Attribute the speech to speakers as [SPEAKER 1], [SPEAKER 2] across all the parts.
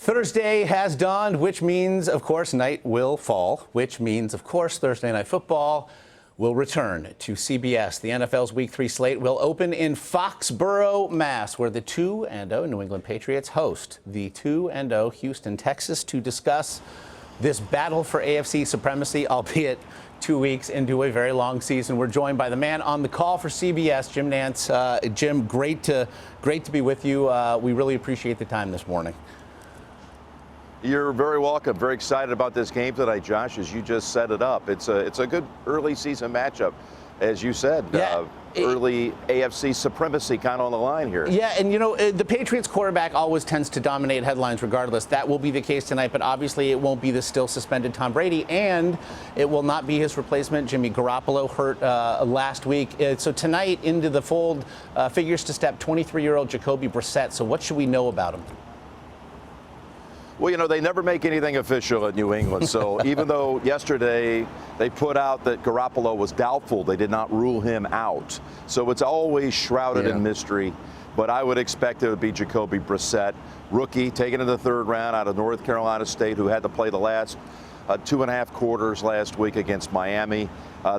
[SPEAKER 1] Thursday has dawned, which means, of course, night will fall, which means, of course, Thursday Night Football will return to CBS. The NFL's Week 3 slate will open in Foxborough, Mass., where the 2-0 New England Patriots host the 2-0 Houston Texans to discuss this battle for AFC supremacy, albeit 2 weeks into a very long season. We're joined by the man on the call for CBS, Jim Nantz. Jim, great to be with you. We really appreciate the time this morning.
[SPEAKER 2] You're very welcome. Very excited about this game tonight, Josh, as you just set it up. It's a good early season matchup, as you said.
[SPEAKER 1] Yeah.
[SPEAKER 2] Early AFC supremacy kind of on the line here.
[SPEAKER 1] Yeah, and the Patriots quarterback always tends to dominate headlines regardless. That will be the case tonight, but obviously it won't be the still suspended Tom Brady, and it will not be his replacement, Jimmy Garoppolo, hurt last week. So tonight, into the fold, figures to step 23-year-old Jacoby Brissett. So what should we know about him?
[SPEAKER 2] Well, they never make anything official at New England. So even though yesterday they put out that Garoppolo was doubtful, they did not rule him out. So it's always shrouded in mystery. But I would expect it would be Jacoby Brissett, rookie, taken in the third round out of North Carolina State, who had to play the last 2.5 quarters last week against Miami.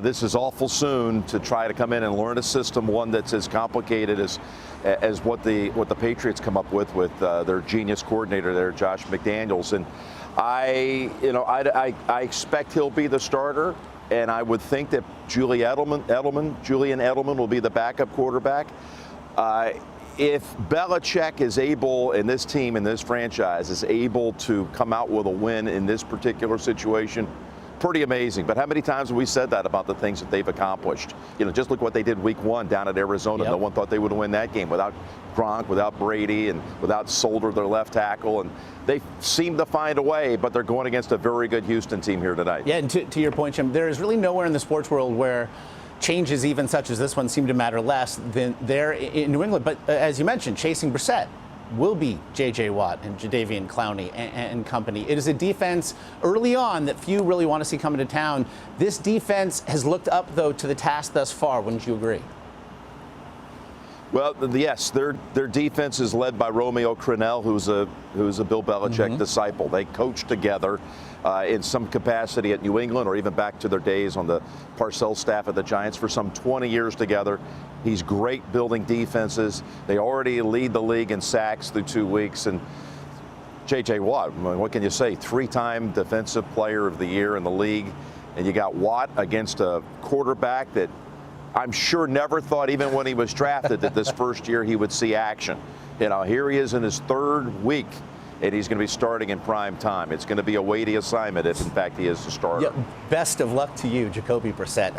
[SPEAKER 2] This is awful soon to try to come in and learn a system, one that's as complicated as what the Patriots come up with their genius coordinator there, Josh McDaniels. And I expect he'll be the starter, and I would think that Julian Edelman will be the backup quarterback. If Belichick is able, and this team and this franchise is able to come out with a win in this particular situation, pretty amazing. But how many times have we said that about the things that they've accomplished? Just look what they did week 1 down at Arizona. Yep. No one thought they would win that game without Gronk, without Brady, and without Solder, their left tackle. And they seem to find a way, but they're going against a very good Houston team here tonight. Yeah,
[SPEAKER 1] and to your point, Jim, there is really nowhere in the sports world where changes, even such as this one, seem to matter less than there in New England. But as you mentioned, chasing Brissett will be J.J. Watt and Jadeveon Clowney and company. It is a defense early on that few really want to see coming to town. This defense has looked up, though, to the task thus far. Wouldn't you agree?
[SPEAKER 2] Well, yes, their defense is led by Romeo Crennel, who's a Bill Belichick disciple. They coach together in some capacity at New England, or even back to their days on the Parcells staff at the Giants for some 20 years together. He's great building defenses. They already lead the league in sacks through 2 weeks. And J.J. Watt, what can you say? 3-time Defensive Player of the Year in the league. And you got Watt against a quarterback that I'm sure never thought, even when he was drafted, that this first year he would see action. Here he is in his 3rd week, and he's going to be starting in prime time. It's going to be a weighty assignment if, in fact, he is the starter.
[SPEAKER 1] Yeah, best of luck to you, Jacoby Brissett.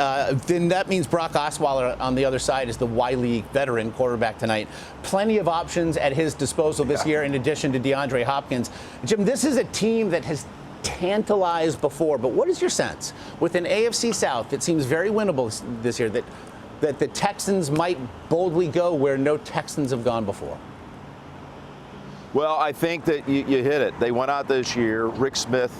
[SPEAKER 1] Then that means Brock Osweiler on the other side is the Y-League veteran quarterback tonight. Plenty of options at his disposal this year, in addition to DeAndre Hopkins. Jim, this is a team that has tantalized before, but what is your sense with an AFC South that seems very winnable this year, that the Texans might boldly go where no Texans have gone before?
[SPEAKER 2] Well, I think that you hit it. They went out this year. Rick Smith,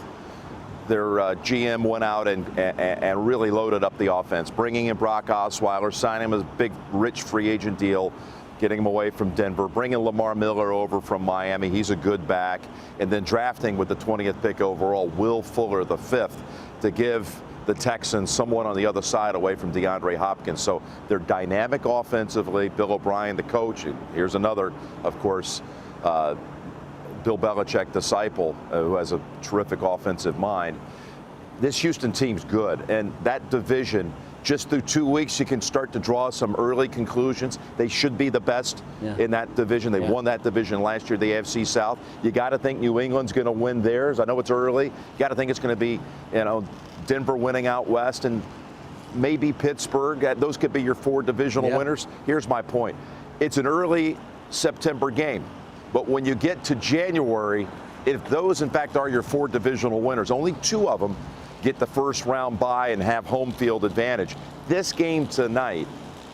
[SPEAKER 2] their GM, went out and really loaded up the offense, bringing in Brock Osweiler, signing him a big, rich free agent deal, getting him away from Denver, bringing Lamar Miller over from Miami. He's a good back. And then drafting with the 20th pick overall, Will Fuller, the 5th, to give the Texans someone on the other side away from DeAndre Hopkins. So they're dynamic offensively. Bill O'Brien, the coach, and here's another, of course, Bill Belichick disciple who has a terrific offensive mind. This Houston team's good, and that division, just through 2 weeks, you can start to draw some early conclusions. They should be the best in that division. They won that division last year, the AFC South. You got to think New England's going to win theirs. I know it's early. You got to think it's going to be, Denver winning out west, and maybe Pittsburgh. Those could be your 4 divisional winners. Here's my point. It's an early September game. But when you get to January, if those, in fact, are your 4 divisional winners, only 2 of them get the first round bye and have home field advantage. This game tonight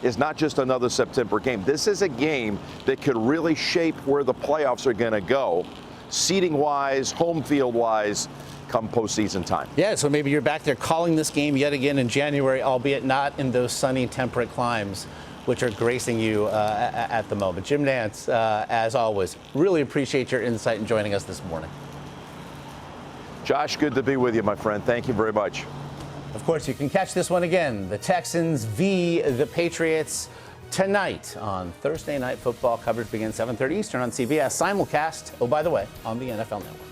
[SPEAKER 2] is not just another September game. This is a game that could really shape where the playoffs are going to go, seeding-wise, home field-wise, come postseason time.
[SPEAKER 1] Yeah, so maybe you're back there calling this game yet again in January, albeit not in those sunny, temperate climes which are gracing you at the moment. Jim Nantz, as always, really appreciate your insight in joining us this morning.
[SPEAKER 2] Josh, good to be with you, my friend. Thank you very much.
[SPEAKER 1] Of course, you can catch this one again, the Texans v. the Patriots, tonight on Thursday Night Football. Coverage begins 7:30 Eastern on CBS, simulcast, oh, by the way, on the NFL Network.